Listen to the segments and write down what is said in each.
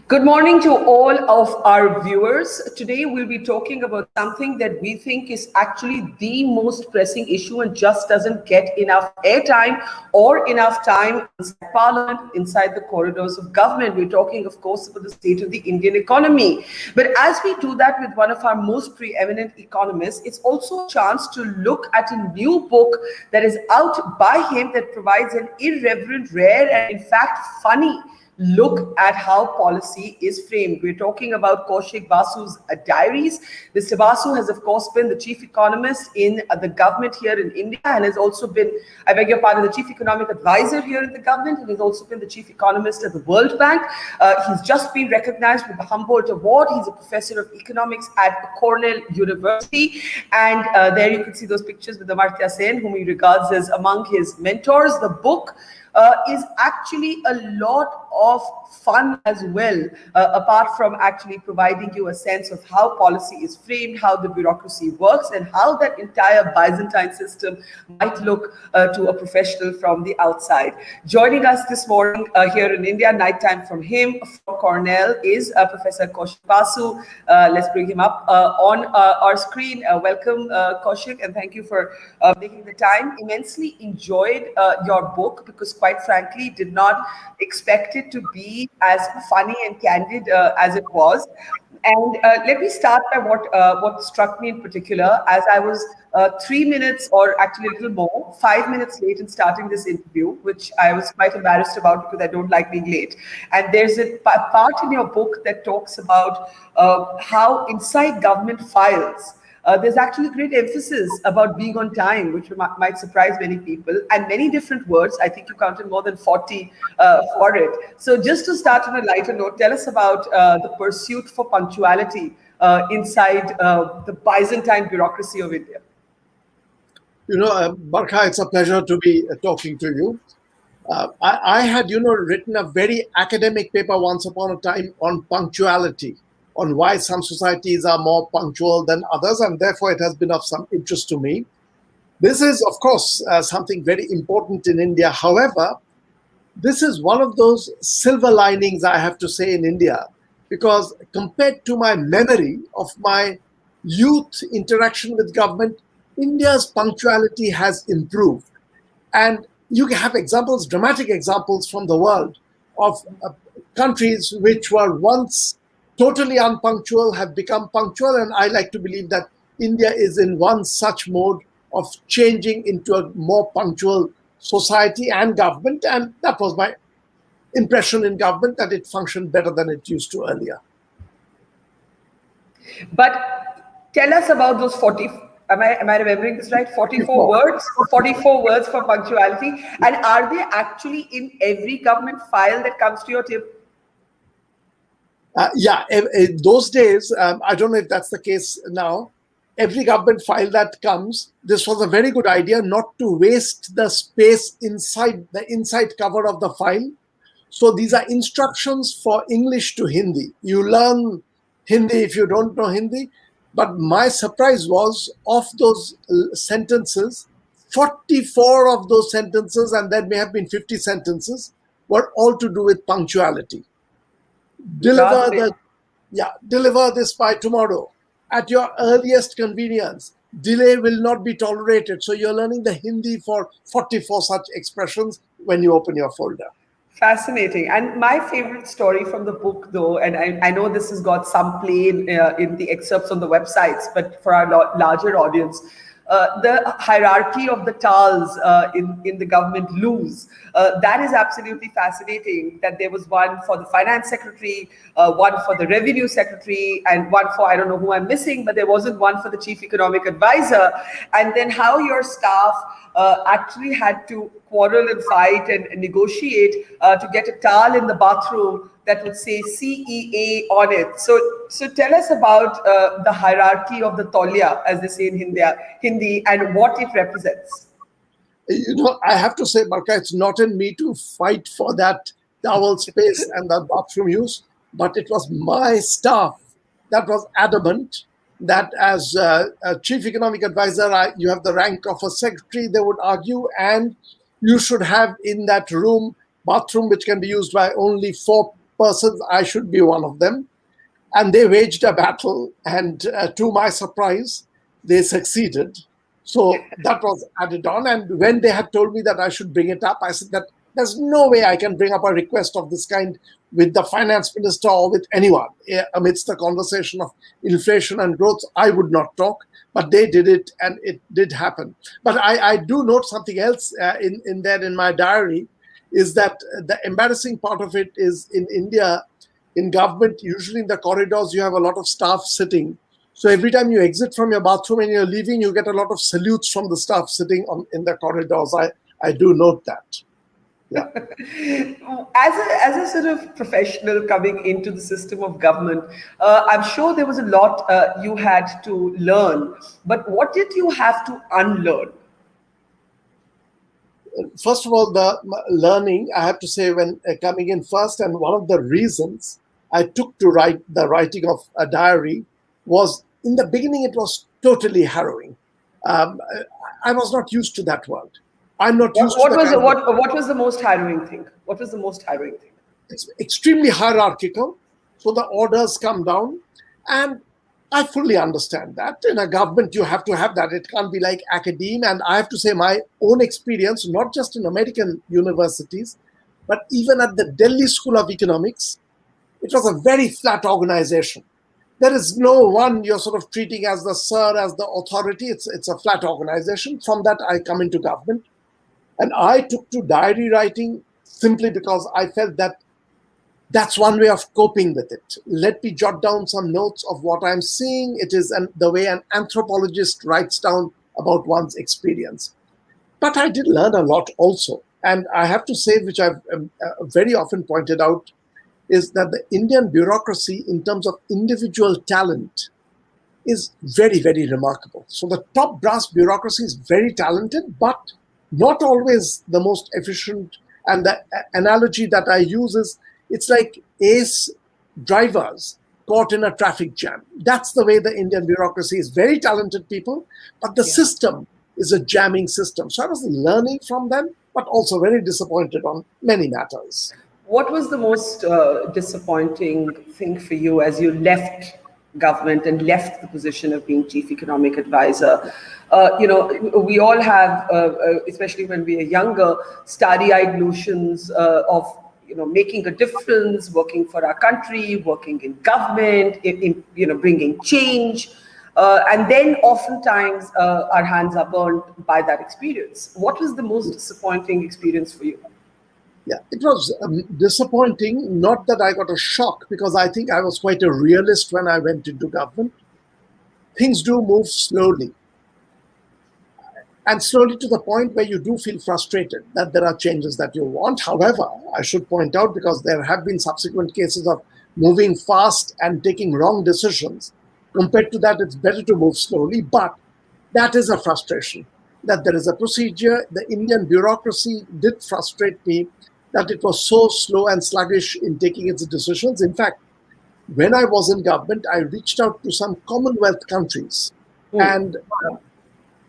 Good morning to all of our viewers. Today we'll be talking about something that we think is actually the most pressing issue and just doesn't get enough airtime or enough time inside Parliament, inside the corridors of government. We're talking, of course, about the state of the Indian economy. But as we do that with one of our most preeminent economists, it's also a chance to look at a new book that is out by him that provides an irreverent, rare, and in fact funny look at how policy is framed. We're talking about Kaushik Basu's diaries. Mr. Basu has, of course, been the chief economist in the government here in India and has also been, I beg your pardon, the chief economic advisor here in the government, and has also been the chief economist at the World Bank. He's just been recognized with the Humboldt Award. He's a professor of economics at Cornell University. And there you can see those pictures with Amartya Sen, whom he regards as among his mentors. The book is actually a lot of fun as well, apart from actually providing you a sense of how policy is framed, how the bureaucracy works, and how that entire Byzantine system might look to a professional from the outside. Joining us this morning here in India, nighttime from him, from Cornell, is Professor Kaushik Basu. Let's bring him up on our screen. Welcome, Kaushik, and thank you for making the time. Immensely enjoyed your book because, quite frankly, did not expect it to be as funny and candid as it was. And let me start by what struck me in particular, as I was 3 minutes, or actually a little more, 5 minutes late in starting this interview, which I was quite embarrassed about because I don't like being late. And there's a part in your book that talks about how inside government files, there's actually great emphasis about being on time, which might surprise many people, and many different words. I think you counted more than 40 for it. So just to start on a lighter note, tell us about the pursuit for punctuality inside the Byzantine bureaucracy of India. Barkha, it's a pleasure to be talking to you. I had, written a very academic paper once upon a time on punctuality, on why some societies are more punctual than others, and therefore it has been of some interest to me. This is, of course, something very important in India. However, this is one of those silver linings, I have to say, in India, because compared to my memory of my youth interaction with government, India's punctuality has improved. And you have examples, dramatic examples from the world of countries which were once totally unpunctual have become punctual, and I like to believe that India is in one such mode of changing into a more punctual society and government, and that was my impression in government, that it functioned better than it used to earlier. But tell us about those 40, am I remembering this right? 44 words? 44 words for punctuality. And are they actually in every government file that comes to your table? In those days, I don't know if that's the case now, every government file that comes, this was a very good idea not to waste the space inside the inside cover of the file. So these are instructions for English to Hindi. You learn Hindi if you don't know Hindi. But my surprise was, of those sentences, 44 of those sentences, and there may have been 50 sentences, were all to do with punctuality. Deliver this by tomorrow at your earliest convenience. Delay will not be tolerated. So you're learning the Hindi for 44 such expressions when you open your folder. Fascinating. And my favorite story from the book, though, and I know this has got some play in the excerpts on the websites, but for our larger audience, the hierarchy of the tals in the government loos. That is absolutely fascinating, that there was one for the finance secretary, one for the revenue secretary, and one for, I don't know who I'm missing, but there wasn't one for the chief economic advisor. And then how your staff actually had to quarrel and fight and negotiate to get a tal in the bathroom that would say CEA on it. So tell us about the hierarchy of the tolya, as they say in Hindi, and what it represents. I have to say, Barkha, it's not in me to fight for that towel space and the bathroom use, but it was my staff that was adamant that as a chief economic advisor, you have the rank of a secretary, they would argue, and you should have in that room, bathroom, which can be used by only 4 persons, I should be one of them. And they waged a battle, and to my surprise, they succeeded. So that was added on. And when they had told me that I should bring it up, I said that there's no way I can bring up a request of this kind with the finance minister or with anyone. Amidst the conversation of inflation and growth, I would not talk, but they did it, and it did happen. But I do note something else in my diary, is that the embarrassing part of it is in India, in government, usually in the corridors, you have a lot of staff sitting. So every time you exit from your bathroom and you're leaving, you get a lot of salutes from the staff sitting in the corridors. I do note that. Yeah. As a sort of professional coming into the system of government, I'm sure there was a lot you had to learn. But what did you have to unlearn? First of all, the learning, I have to say, when coming in first, and one of the reasons I took to write the writing of a diary was, in the beginning, it was totally harrowing. I was not used to that world. I'm not used to that. What was the most harrowing thing? What was the most harrowing thing? It's extremely hierarchical. So the orders come down, and I fully understand that. In a government, you have to have that. It can't be like academia. And I have to say, my own experience, not just in American universities, but even at the Delhi School of Economics, it was a very flat organization. There is no one you're sort of treating as the sir, as the authority. It's a flat organization. From that, I come into government. And I took to diary writing simply because I felt that that's one way of coping with it. Let me jot down some notes of what I'm seeing. It is the way an anthropologist writes down about one's experience. But I did learn a lot also. And I have to say, which I've very often pointed out, is that the Indian bureaucracy, in terms of individual talent, is very, very remarkable. So the top brass bureaucracy is very talented, but not always the most efficient. And the analogy that I use is, it's like ace drivers caught in a traffic jam. That's the way the Indian bureaucracy is. Very talented people, but the system is a jamming system. So I was learning from them, but also very disappointed on many matters. What was the most disappointing thing for you as you left government and left the position of being chief economic advisor? We all have, especially when we are younger, starry-eyed notions of making a difference, working for our country, working in government, in bringing change. And then oftentimes our hands are burned by that experience. What was the most disappointing experience for you? Yeah, it was disappointing. Not that I got a shock, because I think I was quite a realist when I went into government. Things do move slowly. And slowly to the point where you do feel frustrated that there are changes that you want. However, I should point out, because there have been subsequent cases of moving fast and taking wrong decisions. Compared to that, it's better to move slowly. But that is a frustration, that there is a procedure. The Indian bureaucracy did frustrate me, that it was so slow and sluggish in taking its decisions. In fact, when I was in government, I reached out to some Commonwealth countries and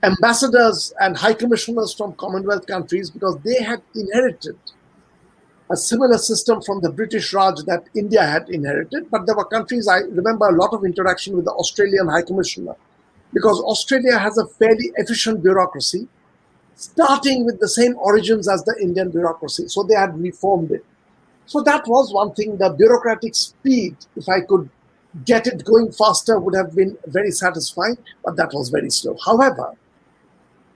ambassadors and high commissioners from Commonwealth countries, because they had inherited a similar system from the British Raj that India had inherited. But there were countries, I remember a lot of interaction with the Australian High Commissioner, because Australia has a fairly efficient bureaucracy, starting with the same origins as the Indian bureaucracy. So they had reformed it. So that was one thing. The bureaucratic speed, if I could get it going faster, would have been very satisfying, but that was very slow. However,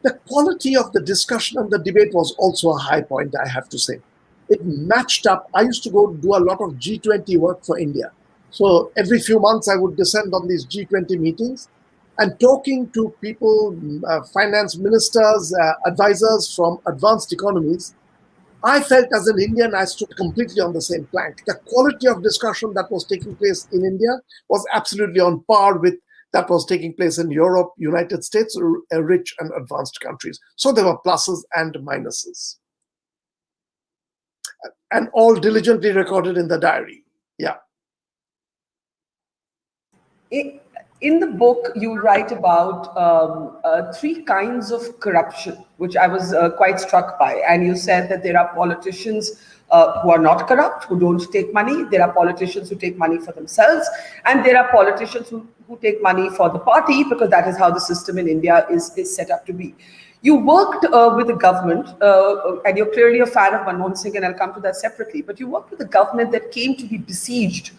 the quality of the discussion and the debate was also a high point, I have to say. It matched up. I used to go do a lot of G20 work for India. So every few months I would descend on these G20 meetings, and talking to people, finance ministers, advisors from advanced economies, I felt as an Indian, I stood completely on the same plank. The quality of discussion that was taking place in India was absolutely on par with that was taking place in Europe, United States, rich and advanced countries. So there were pluses and minuses. And all diligently recorded in the diary. Yeah. In the book, you write about three kinds of corruption, which I was quite struck by. And you said that there are politicians who are not corrupt, who don't take money. There are politicians who take money for themselves. And there are politicians who take money for the party, because that is how the system in India is set up to be. You worked with the government, and you're clearly a fan of Manmohan Singh, and I'll come to that separately, but you worked with a government that came to be besieged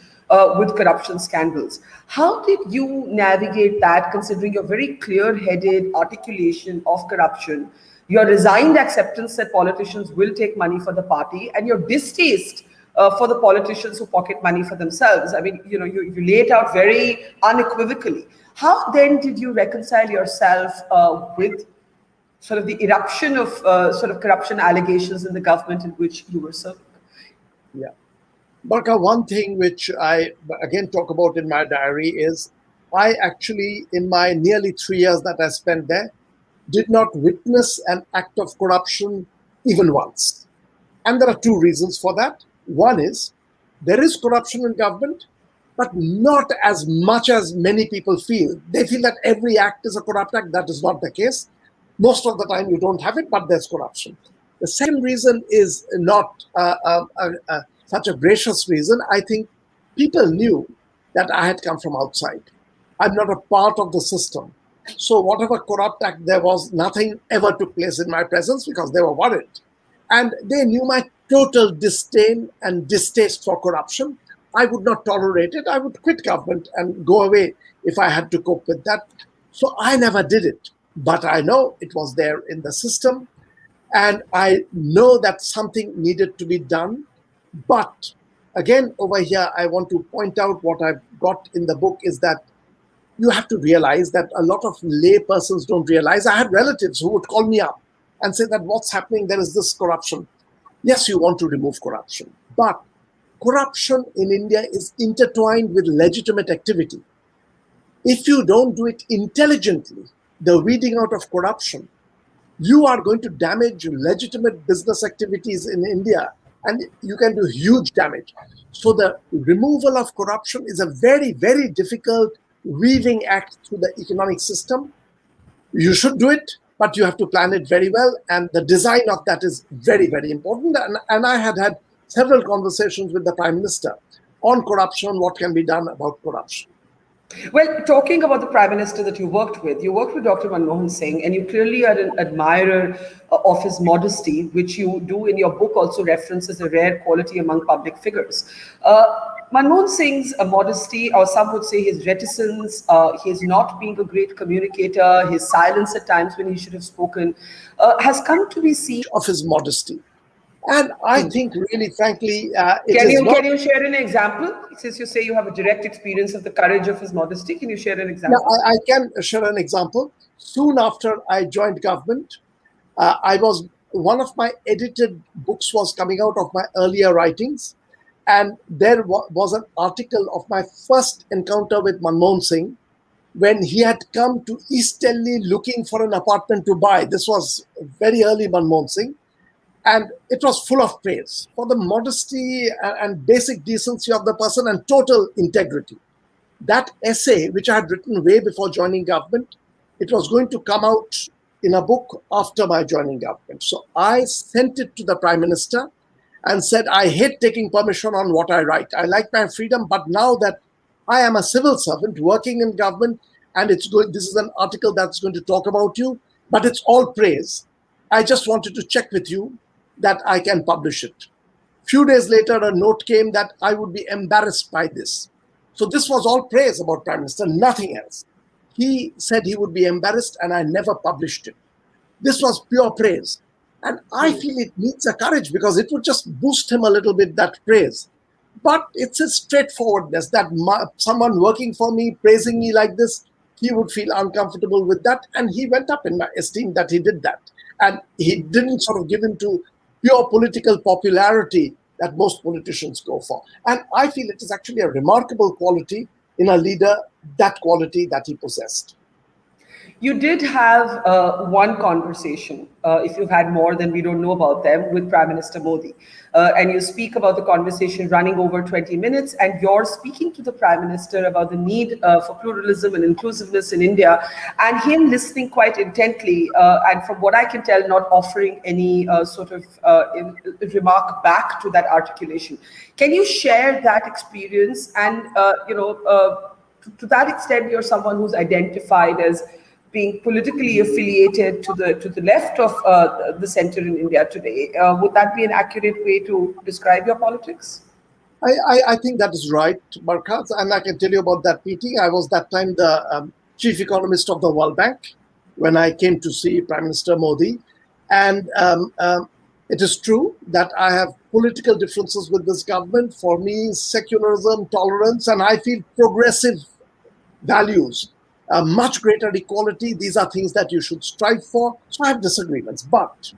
with corruption scandals. How did you navigate that, considering your very clear-headed articulation of corruption, your resigned acceptance that politicians will take money for the party, and your distaste for the politicians who pocket money for themselves? I mean, you lay it out very unequivocally. How then did you reconcile yourself with sort of the eruption of sort of corruption allegations in the government in which you were serving? Yeah. Barkha, one thing which I again talk about in my diary is I actually, in my nearly 3 years that I spent there, did not witness an act of corruption even once. And there are two reasons for that. One is there is corruption in government, but not as much as many people feel. They feel that every act is a corrupt act. That is not the case. Most of the time you don't have it, but there's corruption. The second reason is not such a gracious reason. I think people knew that I had come from outside. I'm not a part of the system. So whatever corrupt act there was, nothing ever took place in my presence because they were worried. And they knew my total disdain and distaste for corruption. I would not tolerate it. I would quit government and go away if I had to cope with that. So I never did it. But I know it was there in the system. And I know that something needed to be done. But again, over here, I want to point out what I've got in the book is that you have to realize that a lot of lay persons don't realize. I had relatives who would call me up and say that what's happening, there is this corruption. Yes, you want to remove corruption, but corruption in India is intertwined with legitimate activity. If you don't do it intelligently, the weeding out of corruption, you are going to damage legitimate business activities in India, and you can do huge damage. So the removal of corruption is a very, very difficult weaving act through the economic system. You should do it, but you have to plan it very well. And the design of that is very, very important. And I had several conversations with the Prime Minister on corruption, what can be done about corruption. Well, talking about the Prime Minister that you worked with Dr. Manmohan Singh, and you clearly are an admirer of his modesty, which you do in your book also reference as a rare quality among public figures. Manmohan Singh's modesty, or some would say his reticence, his not being a great communicator, his silence at times when he should have spoken, has come to be seen of his modesty. And I think, really, frankly, can you share an example? Since you say you have a direct experience of the courage of his modesty, can you share an example? Yeah, I can share an example. Soon after I joined government, one of my edited books was coming out of my earlier writings, and there was an article of my first encounter with Manmohan Singh when he had come to East Delhi looking for an apartment to buy. This was very early Manmohan Singh. And it was full of praise for the modesty and basic decency of the person and total integrity. That essay, which I had written way before joining government, it was going to come out in a book after my joining government. So I sent it to the Prime Minister and said, I hate taking permission on what I write. I like my freedom, but now that I am a civil servant working in government, and this is an article that's going to talk about you, but it's all praise. I just wanted to check with you that I can publish it. Few days later, a note came that I would be embarrassed by this. So this was all praise about Prime Minister, nothing else. He said he would be embarrassed, and I never published it. This was pure praise. And I feel it needs a courage because it would just boost him a little bit, that praise. But it's a straightforwardness that someone working for me, praising me like this, he would feel uncomfortable with that. And he went up in my esteem that he did that. And he didn't sort of give in to pure political popularity that most politicians go for. And I feel it is actually a remarkable quality in a leader, that quality that he possessed. You did have one conversation, if you've had more, then we don't know about them, with Prime Minister Modi. And you speak about the conversation running over 20 minutes, and you're speaking to the Prime Minister about the need for pluralism and inclusiveness in India, and him listening quite intently, and from what I can tell, not offering any remark back to that articulation. Can you share that experience? And, to that extent, you're someone who's identified as being politically affiliated to the left of the center in India today. Would that be an accurate way to describe your politics? I think that is right, Barkha. And I can tell you about that meeting. I was that time the chief economist of the World Bank when I came to see Prime Minister Modi. And it is true that I have political differences with this government. For me, secularism, tolerance, and I feel progressive values, much greater equality. These are things that you should strive for. So I have disagreements. But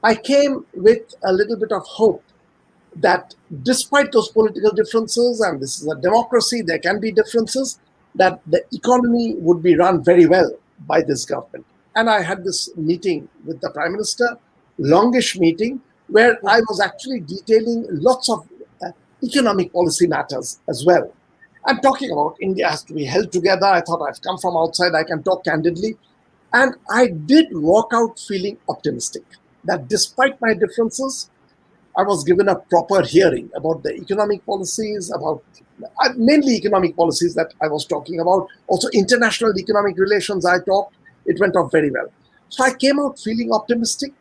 I came with a little bit of hope that despite those political differences, and this is a democracy, there can be differences, that the economy would be run very well by this government. And I had this meeting with the Prime Minister, longish meeting, where I was actually detailing lots of economic policy matters as well. I'm talking about India has to be held together. I thought I've come from outside, I can talk candidly. And I did walk out feeling optimistic that despite my differences, I was given a proper hearing about the economic policies, about mainly economic policies that I was talking about. Also international economic relations I talked. It went off very well. So I came out feeling optimistic.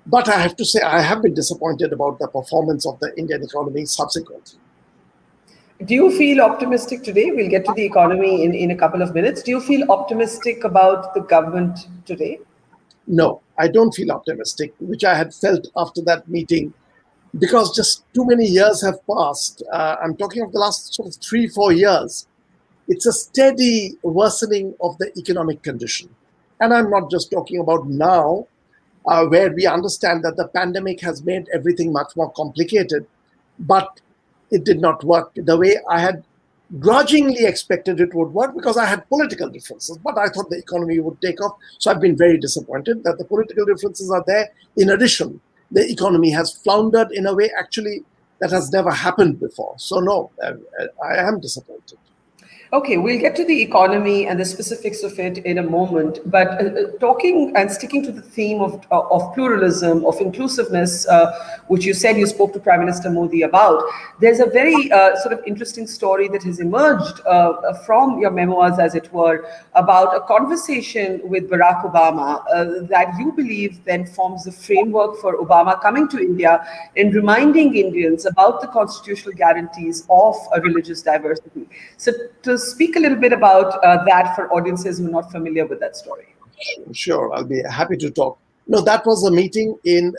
But I have to say, I have been disappointed about the performance of the Indian economy subsequently. Do you feel optimistic today? We'll get to the economy in a couple of minutes. Do you feel optimistic about the government today? No, I don't feel optimistic, which I had felt after that meeting, because just too many years have passed. I'm talking of the last sort of 3-4 years. It's a steady worsening of the economic condition. And I'm not just talking about now, where we understand that the pandemic has made everything much more complicated, but it did not work the way I had grudgingly expected it would work, because I had political differences, but I thought the economy would take off. So I've been very disappointed that the political differences are there. In addition, the economy has floundered in a way actually that has never happened before. So no, I am disappointed. Okay, we'll get to the economy and the specifics of it in a moment. But talking and sticking to the theme of pluralism, of inclusiveness, which you said you spoke to Prime Minister Modi about, there's a very sort of interesting story that has emerged from your memoirs, as it were, about a conversation with Barack Obama that you believe then forms the framework for Obama coming to India and reminding Indians about the constitutional guarantees of religious diversity. So to speak a little bit about that for audiences who are not familiar with that story. Sure, I'll be happy to talk. No, that was a meeting in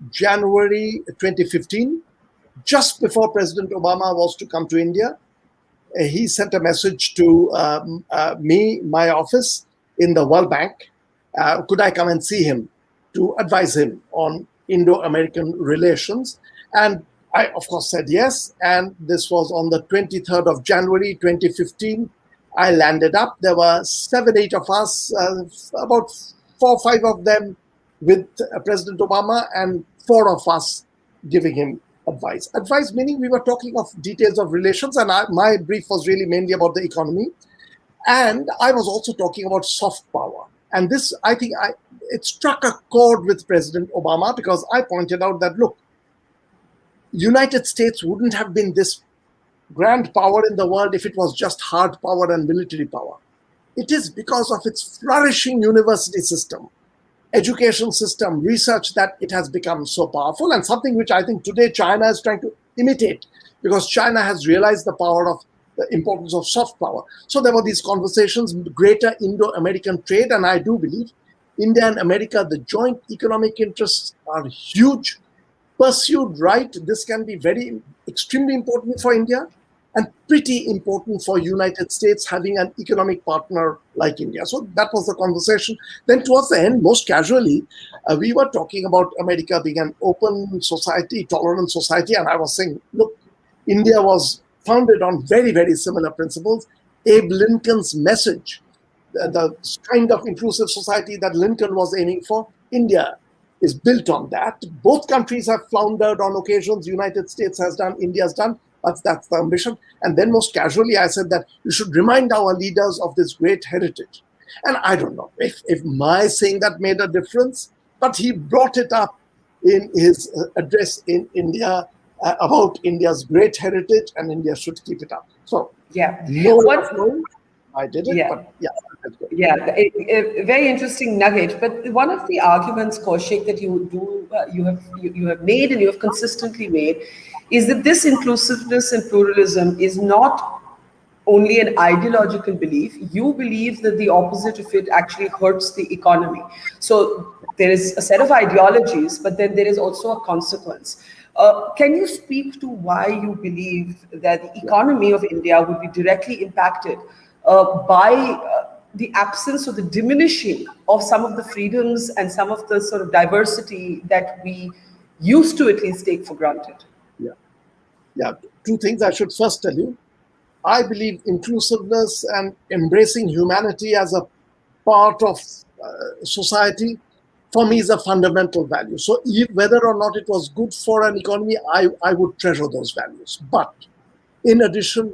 January 2015, just before President Obama was to come to India. He sent a message to me, my office in the World Bank. Could I come and see him to advise him on Indo-American relations? And I, of course, said yes, and this was on the 23rd of January 2015. I landed up. There were 7-8 of us, about 4 or 5 of them with President Obama, and 4 of us giving him advice. Advice meaning we were talking of details of relations, and my brief was really mainly about the economy. And I was also talking about soft power. And this, I think, it struck a chord with President Obama, because I pointed out that, look, United States wouldn't have been this grand power in the world if it was just hard power and military power. It is because of its flourishing university system, education system, research, that it has become so powerful, and something which I think today China is trying to imitate, because China has realized the power of the importance of soft power. So there were these conversations, greater Indo-American trade, and I do believe India and America, the joint economic interests are huge. Pursued right, this can be extremely important for India, and pretty important for United States having an economic partner like India. So that was the conversation. Then towards the end, most casually, we were talking about America being an open society, tolerant society, and I was saying, look, India was founded on very, very similar principles. Abe Lincoln's message the kind of inclusive society that Lincoln was aiming for. India is built on that. Both countries have floundered on occasions. United States has done, India has done. That's the ambition. And then most casually, I said that you should remind our leaders of this great heritage. And I don't know if my saying that made a difference, but he brought it up in his address in India about India's great heritage, and India should keep it up. So, yeah, no, I did it, yeah. but yeah. Yeah, a very interesting nugget. But one of the arguments, Kaushik, that you have made and you have consistently made, is that this inclusiveness and pluralism is not only an ideological belief. You believe that the opposite of it actually hurts the economy. So there is a set of ideologies, but then there is also a consequence. Can you speak to why you believe that the economy of India would be directly impacted by the absence or the diminishing of some of the freedoms and some of the sort of diversity that we used to at least take for granted? Yeah. Two things I should first tell you. I believe inclusiveness and embracing humanity as a part of society, for me, is a fundamental value. So whether or not it was good for an economy, I would treasure those values. But in addition,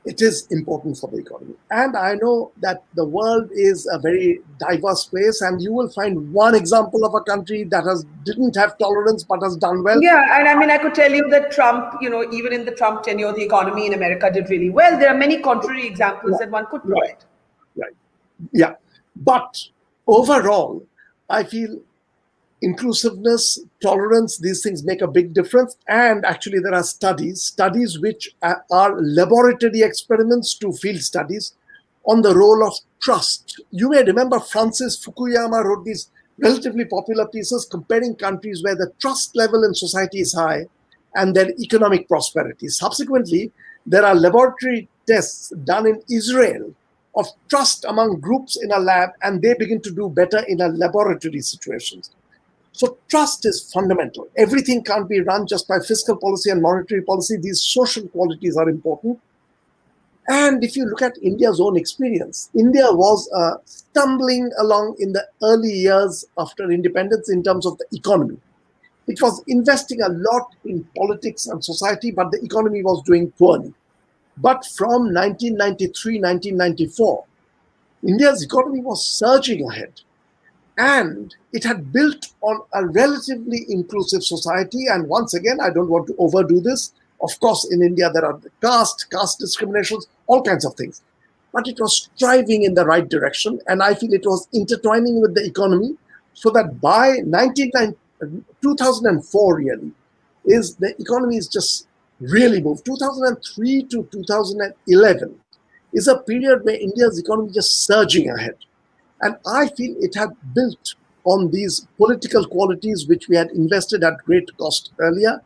it is important for the economy. And I know that the world is a very diverse place, and you will find one example of a country that didn't have tolerance but has done well. Yeah, and I mean, I could tell you that Trump, even in the Trump tenure, the economy in America did really well. There are many contrary examples that one could provide. Right. Yeah. But overall, I feel inclusiveness, tolerance, these things make a big difference. And actually, there are studies which are laboratory experiments to field studies on the role of trust. You may remember Francis Fukuyama wrote these relatively popular pieces comparing countries where the trust level in society is high and their economic prosperity. Subsequently, there are laboratory tests done in Israel of trust among groups in a lab, and they begin to do better in a laboratory situations. So trust is fundamental. Everything can't be run just by fiscal policy and monetary policy. These social qualities are important. And if you look at India's own experience, India was stumbling along in the early years after independence in terms of the economy. It was investing a lot in politics and society, but the economy was doing poorly. But from 1993, 1994, India's economy was surging ahead. And it had built on a relatively inclusive society. And once again, I don't want to overdo this. Of course, in India, there are caste discriminations, all kinds of things. But it was striving in the right direction. And I feel it was intertwining with the economy so that by 2004, really, the economy is just really moved. 2003 to 2011 is a period where India's economy is just surging ahead. And I feel it had built on these political qualities which we had invested at great cost earlier.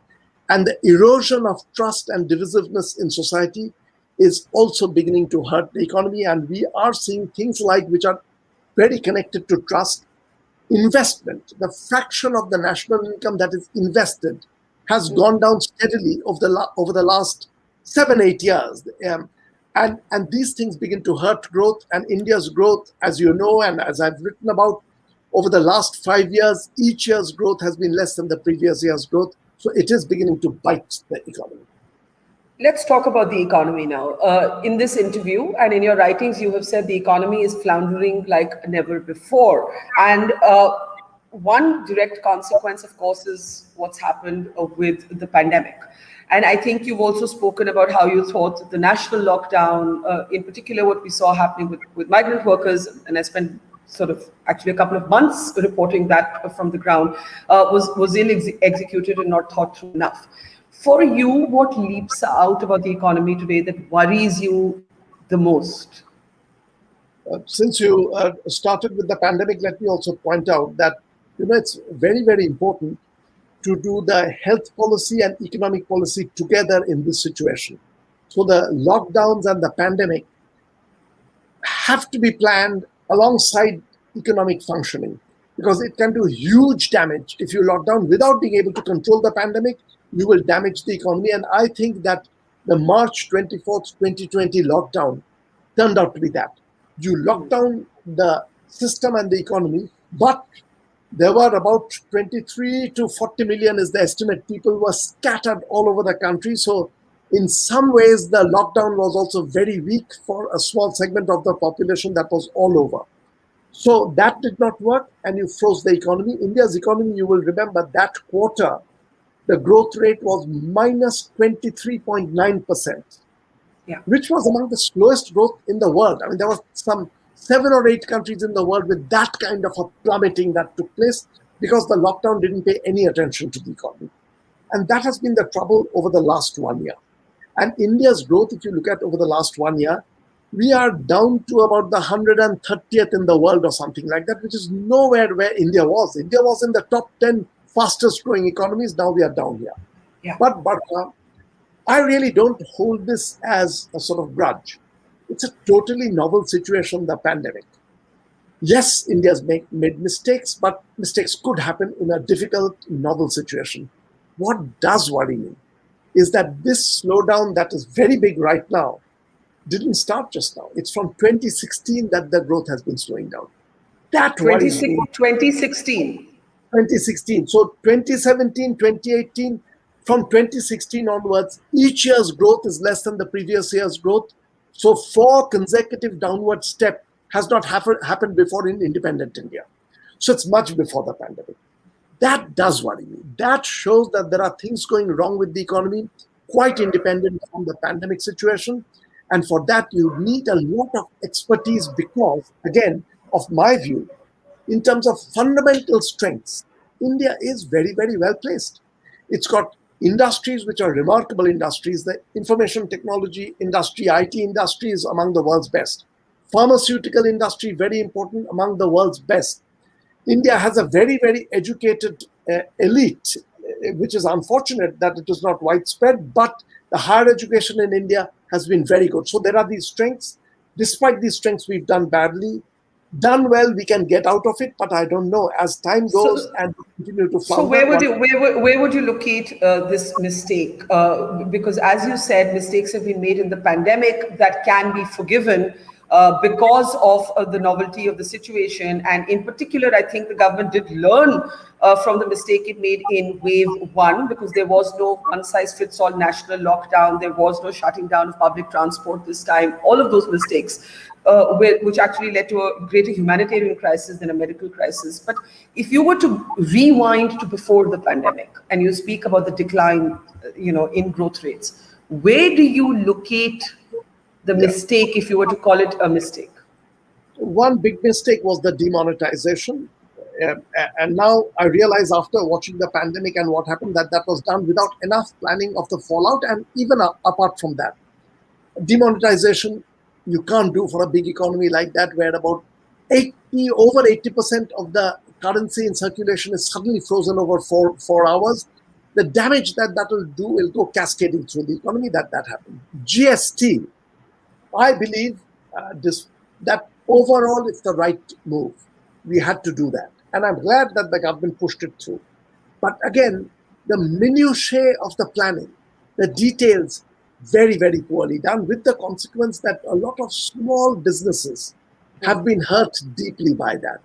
And the erosion of trust and divisiveness in society is also beginning to hurt the economy. And we are seeing things like which are very connected to trust. Investment, the fraction of the national income that is invested, has gone down steadily over the last 7-8 years. And these things begin to hurt growth, and India's growth, as you know, and as I've written about, over the last 5 years, each year's growth has been less than the previous year's growth. So it is beginning to bite the economy. Let's talk about the economy now. In this interview and in your writings, you have said the economy is floundering like never before. And one direct consequence, of course, is what's happened with the pandemic. And I think you've also spoken about how you thought the national lockdown, in particular what we saw happening with migrant workers, and I spent sort of actually a couple of months reporting that from the ground, was ill-executed and not thought through enough. For you, what leaps out about the economy today that worries you the most? Since you started with the pandemic, let me also point out that it's very, very important to do the health policy and economic policy together in this situation. So the lockdowns and the pandemic have to be planned alongside economic functioning, because it can do huge damage. If you lock down without being able to control the pandemic, you will damage the economy. And I think that the March 24th, 2020 lockdown turned out to be that. You locked down the system and the economy, but there were about 23 to 40 million is the estimate. People were scattered all over the country. So in some ways, the lockdown was also very weak for a small segment of the population that was all over. So that did not work, and you froze the economy. India's economy, you will remember that quarter, the growth rate was minus 23.9%, Yeah. which was among the slowest growth in the world. I mean, there were some 7 or 8 countries in the world with that kind of a plummeting that took place because the lockdown didn't pay any attention to the economy. And that has been the trouble over the last 1 year. And India's growth, if you look at over the last 1 year, we are down to about the 130th in the world or something like that, which is nowhere where India was. India was in the top 10 fastest growing economies. Now we are down here. Yeah. But I really don't hold this as a sort of grudge. It's a totally novel situation, the pandemic. Yes, India's made mistakes, but mistakes could happen in a difficult, novel situation. What does worry me is that this slowdown that is very big right now didn't start just now. It's from 2016 that the growth has been slowing down. That worries me. 2016. 2016. So 2017, 2018, from 2016 onwards, each year's growth is less than the previous year's growth. So 4 consecutive downward step has not happened before in independent India. So it's much before the pandemic. That does worry me. That shows that there are things going wrong with the economy, quite independent from the pandemic situation. And for that, you need a lot of expertise because, again, of my view, in terms of fundamental strengths, India is very, very well placed. It's got industries which are remarkable industries. The information technology industry, IT industry is among the world's best. Pharmaceutical industry, very important, among the world's best. India has a very, very educated elite, which is unfortunate that it is not widespread, but the higher education in India has been very good. So there are these strengths. Despite these strengths, we've done badly. Done well, we can get out of it, but I don't know. As time goes and we continue to flounder. So where would you locate this mistake? Because as you said, mistakes have been made in the pandemic that can be forgiven because of the novelty of the situation. And in particular, I think the government did learn from the mistake it made in wave 1, because there was no one-size-fits-all national lockdown. There was no shutting down of public transport this time. All of those mistakes, which actually led to a greater humanitarian crisis than a medical crisis. But if you were to rewind to before the pandemic, and you speak about the decline, in growth rates, where do you locate the mistake, if you were to call it a mistake? One big mistake was the demonetization. And now I realize after watching the pandemic and what happened that was done without enough planning of the fallout. And even apart from that, demonetization you can't do for a big economy like that, where about over 80% of the currency in circulation is suddenly frozen over 4 hours. The damage that will do will go cascading through the economy. That happened. GST, I believe that overall it's the right move. We had to do that. And I'm glad that the government pushed it through. But again, the minutiae of the planning, the details, very, very poorly done, with the consequence that a lot of small businesses have been hurt deeply by that.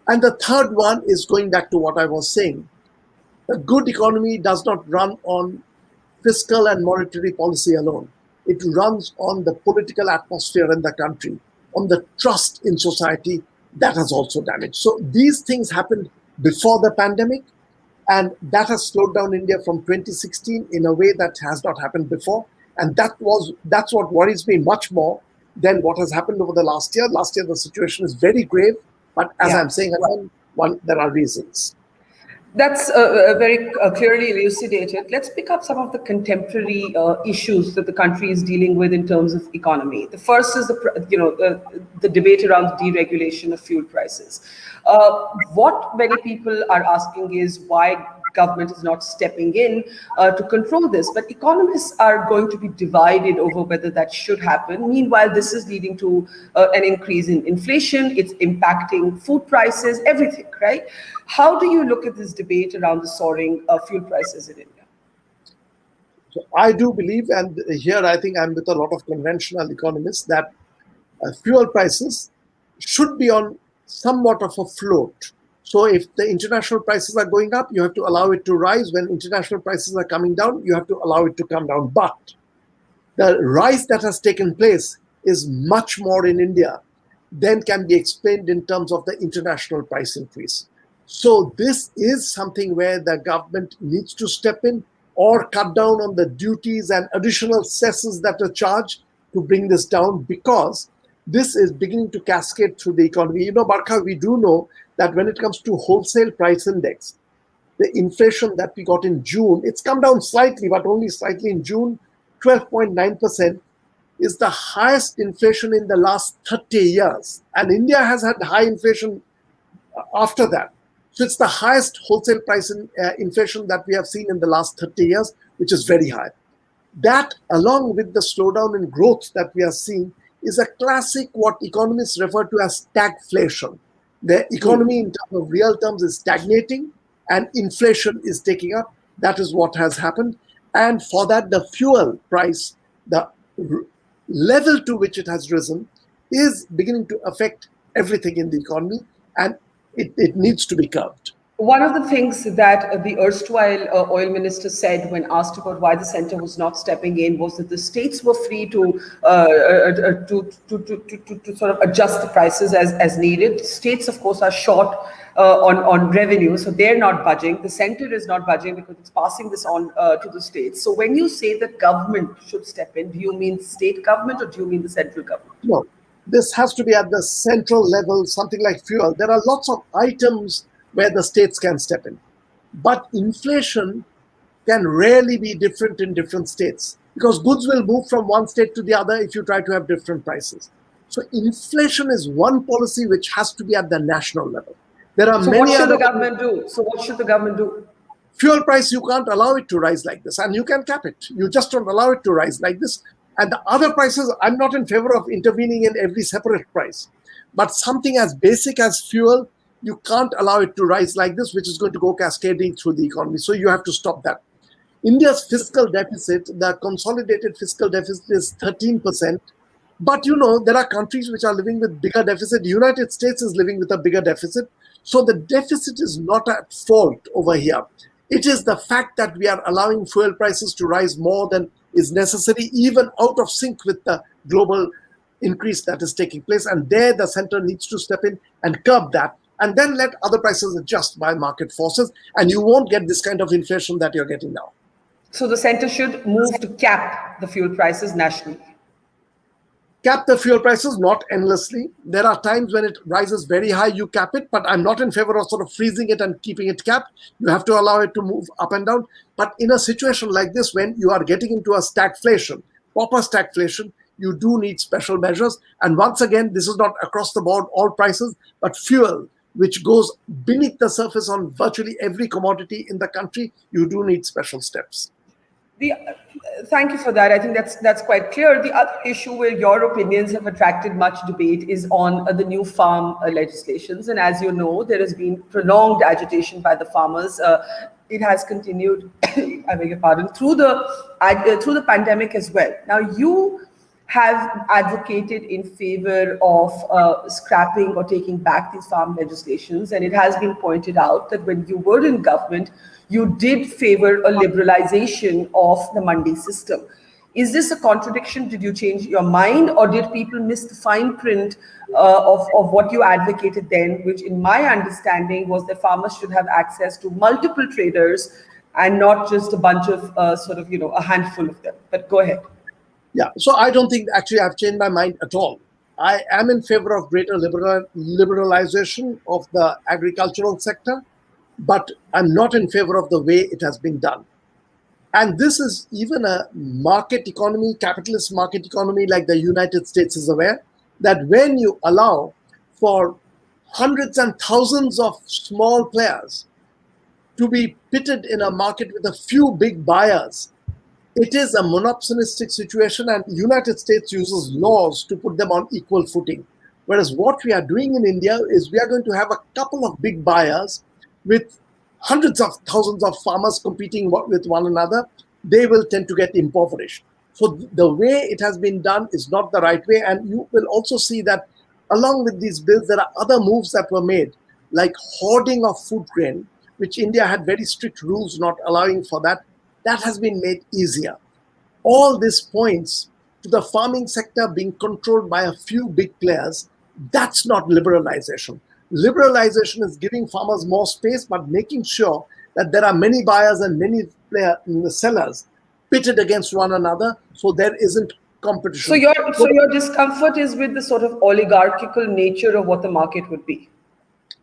And the third one is going back to what I was saying. A good economy does not run on fiscal and monetary policy alone. It runs on the political atmosphere in the country, on the trust in society. That has also damaged. So these things happened before the pandemic, and that has slowed down India from 2016 in a way that has not happened before. And that's what worries me much more than what has happened over the last year. Last year, the situation is very grave, but as I'm saying again, there are reasons. That's very clearly elucidated. Let's pick up some of the contemporary issues that the country is dealing with in terms of economy. The first is the debate around deregulation of fuel prices. What many people are asking is why government is not stepping in to control this. But economists are going to be divided over whether that should happen. Meanwhile, this is leading to an increase in inflation. It's impacting food prices, everything, right? How do you look at this debate around the soaring fuel prices in India? So I do believe, and here I think I'm with a lot of conventional economists, that fuel prices should be on somewhat of a float. So if the international prices are going up, you have to allow it to rise. When international prices are coming down, you have to allow it to come down. But the rise that has taken place is much more in India than can be explained in terms of the international price increase. So this is something where the government needs to step in or cut down on the duties and additional cesses that are charged to bring this down, because this is beginning to cascade through the economy. You know, Barkha, we do know that when it comes to wholesale price index, the inflation that we got in June, it's come down slightly, but only slightly in June, 12.9%, is the highest inflation in the last 30 years. And India has had high inflation after that. So it's the highest wholesale price inflation that we have seen in the last 30 years, which is very high. That, along with the slowdown in growth that we are seeing, is a classic what economists refer to as stagflation. The economy in terms of real terms is stagnating and inflation is taking up. That is what has happened. And for that, the fuel price, the level to which it has risen, is beginning to affect everything in the economy, and it needs to be curbed. One of the things that the erstwhile oil minister said when asked about why the center was not stepping in was that the states were free to sort of adjust the prices as needed. States, of course, are short on revenue, so they're not budging. The center is not budging because it's passing this on to the states. So when you say that government should step in, do you mean state government or do you mean the central government? No, this has to be at the central level, something like fuel. There are lots of items where the states can step in. But inflation can rarely be different in different states, because goods will move from one state to the other if you try to have different prices. So inflation is one policy which has to be at the national level. There are many what should other the government do? So what should the government do? Fuel price, you can't allow it to rise like this, and you can cap it. You just don't allow it to rise like this. And the other prices, I'm not in favor of intervening in every separate price. But something as basic as fuel, you can't allow it to rise like this, which is going to go cascading through the economy. So you have to stop that. India's fiscal deficit, the consolidated fiscal deficit, is 13%. But you know, there are countries which are living with bigger deficit. The United States is living with a bigger deficit. So the deficit is not at fault over here. It is the fact that we are allowing fuel prices to rise more than is necessary, even out of sync with the global increase that is taking place. And there the center needs to step in and curb that, and then let other prices adjust by market forces, and you won't get this kind of inflation that you're getting now. So the center should move to cap the fuel prices nationally. Cap the fuel prices, not endlessly. There are times when it rises very high, you cap it, but I'm not in favor of sort of freezing it and keeping it capped. You have to allow it to move up and down. But in a situation like this, when you are getting into a stagflation, proper stagflation, you do need special measures. And once again, this is not across the board all prices, but fuel, which goes beneath the surface on virtually every commodity in the country, you do need special steps. Thank you for that. I think that's quite clear. The other issue where your opinions have attracted much debate is on the new farm legislations. And as you know, there has been prolonged agitation by the farmers. It has continued, I beg your pardon, through the pandemic as well. Now, you have advocated in favor of scrapping or taking back these farm legislations. And it has been pointed out that when you were in government, you did favor a liberalization of the mandi system. Is this a contradiction? Did you change your mind, or did people miss the fine print of what you advocated then, which in my understanding was that farmers should have access to multiple traders and not just a bunch of a handful of them? But go ahead. Yeah, so I don't think actually I've changed my mind at all. I am in favor of greater liberalization of the agricultural sector, but I'm not in favor of the way it has been done. And this is even a market economy, capitalist market economy like the United States is aware that when you allow for hundreds and thousands of small players to be pitted in a market with a few big buyers, it is a monopolistic situation, and the United States uses laws to put them on equal footing. Whereas what we are doing in India is we are going to have a couple of big buyers with hundreds of thousands of farmers competing with one another. They will tend to get impoverished. So the way it has been done is not the right way. And you will also see that along with these bills, there are other moves that were made, like hoarding of food grain, which India had very strict rules not allowing for that. That has been made easier. All this points to the farming sector being controlled by a few big players. That's not liberalization. Liberalization is giving farmers more space, but making sure that there are many buyers and many sellers pitted against one another, so there isn't So competition. your discomfort is with the sort of oligarchical nature of what the market would be.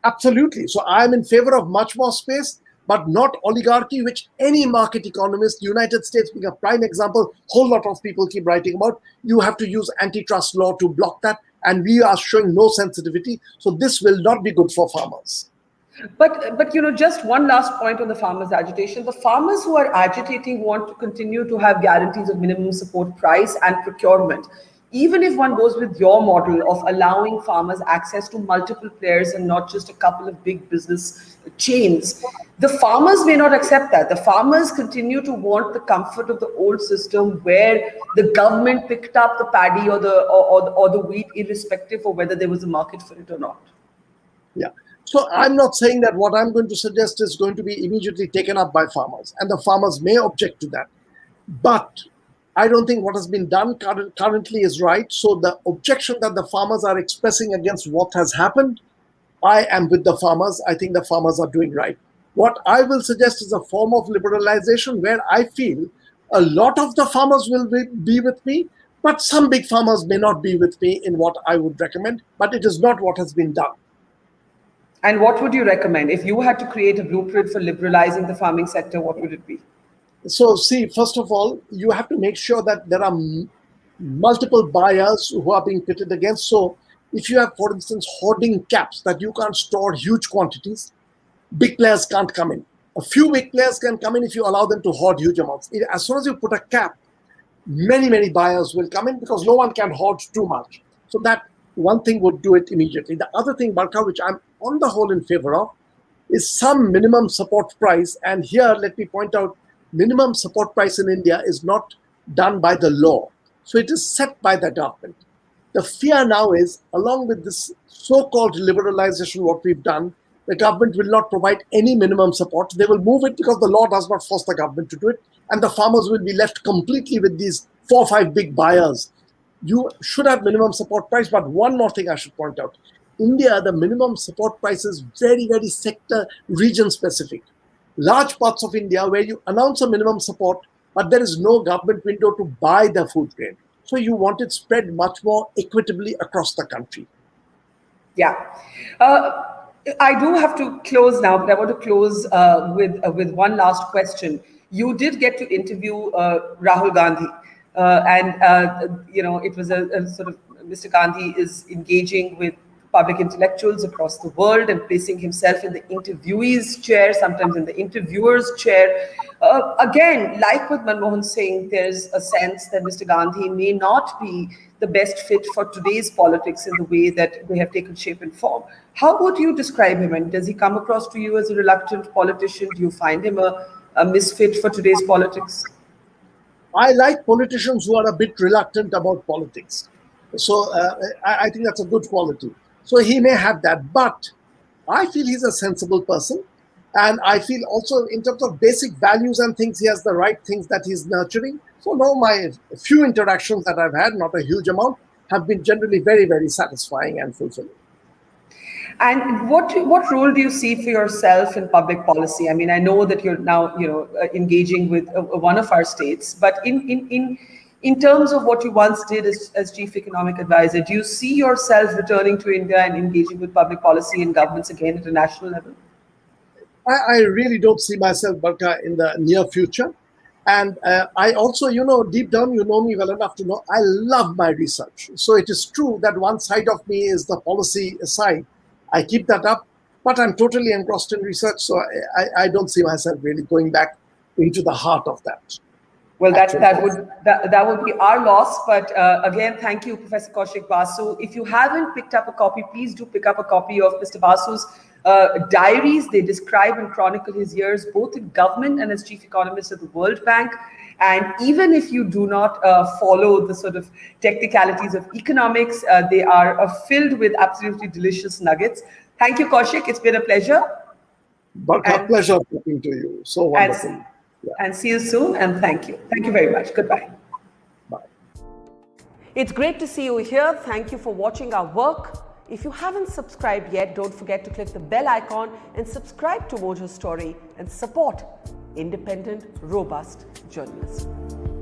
Absolutely. So I'm in favor of much more space, but not oligarchy, which any market economist, United States being a prime example, whole lot of people keep writing about. You have to use antitrust law to block that, and we are showing no sensitivity. So this will not be good for farmers. But just one last point on the farmers' agitation. The farmers who are agitating want to continue to have guarantees of minimum support price and procurement. Even if one goes with your model of allowing farmers access to multiple players and not just a couple of big business chains, the farmers may not accept that. The farmers continue to want the comfort of the old system where the government picked up the paddy or the wheat, irrespective of whether there was a market for it or not. Yeah. So I'm not saying that what I'm going to suggest is going to be immediately taken up by farmers, and the farmers may object to that. But I don't think what has been done currently is right. So the objection that the farmers are expressing against what has happened, I am with the farmers. I think the farmers are doing right. What I will suggest is a form of liberalization where I feel a lot of the farmers will be with me, but some big farmers may not be with me in what I would recommend, but it is not what has been done. And what would you recommend? If you had to create a blueprint for liberalizing the farming sector, what would it be? So, see, first of all, you have to make sure that there are multiple buyers who are being pitted against. So, if you have, for instance, hoarding caps that you can't store huge quantities, big players can't come in. A few big players can come in if you allow them to hoard huge amounts. As soon as you put a cap, many buyers will come in because no one can hoard too much. So that one thing would do it immediately. The other thing, Barkha, which I'm on the whole in favor of, is some minimum support price. And here, let me point out, minimum support price in India is not done by the law. So it is set by the government. The fear now is, along with this so-called liberalization, what we've done, the government will not provide any minimum support. They will move it because the law does not force the government to do it. And the farmers will be left completely with these 4 or 5 big buyers. You should have minimum support price. But one more thing I should point out. India, the minimum support price is very sector, region specific. Large parts of India where you announce a minimum support, but there is no government window to buy the food grain. So you want it spread much more equitably across the country. Yeah. I do have to close now, but I want to close with one last question. You did get to interview Rahul Gandhi, it was a sort of Mr. Gandhi is engaging with public intellectuals across the world and placing himself in the interviewee's chair, sometimes in the interviewer's chair. Again, like with Manmohan Singh, there's a sense that Mr. Gandhi may not be the best fit for today's politics in the way that they have taken shape and form. How would you describe him? And does he come across to you as a reluctant politician? Do you find him a misfit for today's politics? I like politicians who are a bit reluctant about politics. So I think that's a good quality. So he may have that, but I feel he's a sensible person. And I feel also in terms of basic values and things, he has the right things that he's nurturing. So no, my few interactions that I've had, not a huge amount, have been generally very satisfying and fulfilling. And what role do you see for yourself in public policy? I mean, I know that you're now engaging with one of our states, but in terms of what you once did as chief economic advisor, do you see yourself returning to India and engaging with public policy and governments again at a national level? I really don't see myself, Barkha, in the near future. And I also, deep down, you know me well enough to know I love my research. So it is true that one side of me is the policy side. I keep that up, but I'm totally engrossed in research. So I don't see myself really going back into the heart of that. Well, that would be our loss. But again, thank you, Professor Kaushik Basu. If you haven't picked up a copy, please do pick up a copy of Mr. Basu's diaries. They describe and chronicle his years both in government and as chief economist at the World Bank. And even if you do not follow the sort of technicalities of economics, they are filled with absolutely delicious nuggets. Thank you, Kaushik. It's been a pleasure. Barkha, pleasure talking to you. So wonderful. And see you soon. And thank you. Thank you very much. Goodbye. Bye. It's great to see you here. Thank you for watching our work. If you haven't subscribed yet, don't forget to click the bell icon and subscribe to Mojo Story and support independent, robust journalism.